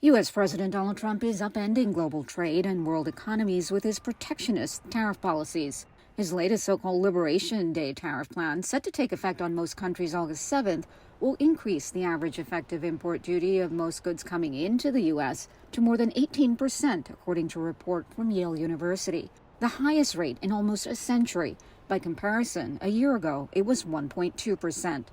U.S. President Donald Trump is upending global trade and world economies with his protectionist tariff policies. His latest so-called Liberation Day tariff plan, set to take effect on most countries August 7th, will increase the average effective import duty of most goods coming into the U.S. to more than 18%, according to a report from Yale University, the highest rate in almost a century. By comparison, a year ago, it was 1.2%.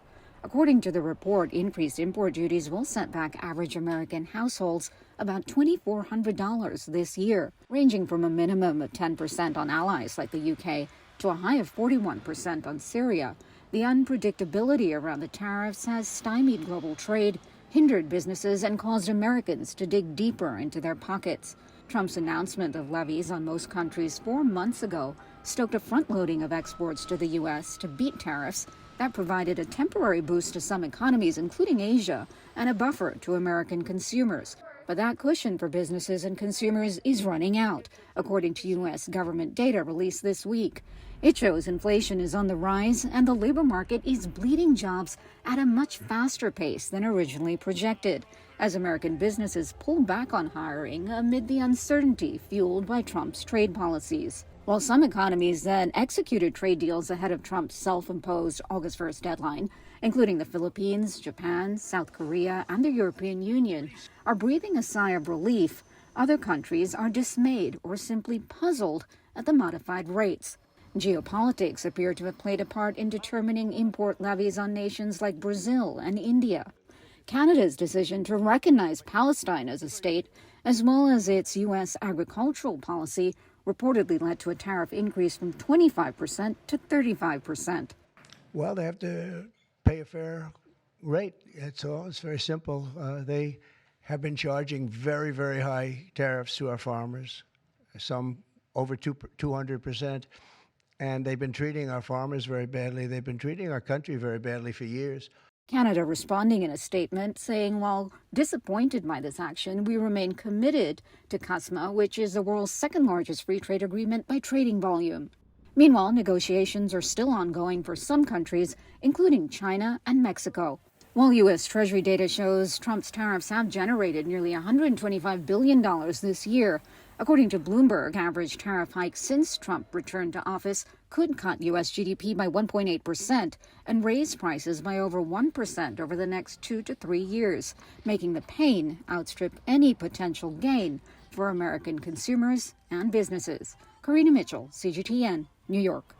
According to the report, increased import duties will set back average American households about $2,400 this year, ranging from a minimum of 10% on allies like the UK to a high of 41% on Syria. The unpredictability around the tariffs has stymied global trade, hindered businesses, and caused Americans to dig deeper into their pockets. Trump's announcement of levies on most countries 4 months ago stoked a front-loading of exports to the U.S. to beat tariffs that provided a temporary boost to some economies, including Asia, and a buffer to American consumers. But that cushion for businesses and consumers is running out, according to U.S. government data released this week. It shows inflation is on the rise and the labor market is bleeding jobs at a much faster pace than originally projected, as American businesses pull back on hiring amid the uncertainty fueled by Trump's trade policies. While some economies then executed trade deals ahead of Trump's self-imposed August 1st deadline, including the Philippines, Japan, South Korea, and the European Union, are breathing a sigh of relief, other countries are dismayed or simply puzzled at the modified rates. Geopolitics appear to have played a part in determining import levies on nations like Brazil and India. Canada's decision to recognize Palestine as a state, as well as its U.S. agricultural policy, reportedly led to a tariff increase from 25% to 35%. Well, they have to pay a fair rate. That's all. It's very simple. They have been charging very, very high tariffs to our farmers, some over 200%. And they've been treating our farmers very badly. They've been treating our country very badly for years. Canada responding in a statement saying, while disappointed by this action, we remain committed to CUSMA, which is the world's second largest free trade agreement by trading volume. Meanwhile, negotiations are still ongoing for some countries, including China and Mexico. While U.S. Treasury data shows Trump's tariffs have generated nearly $125 billion this year, according to Bloomberg, average tariff hikes since Trump returned to office could cut U.S. GDP by 1.8% and raise prices by over 1% over the next 2 to 3 years, making the pain outstrip any potential gain for American consumers and businesses. Karina Mitchell, CGTN, New York.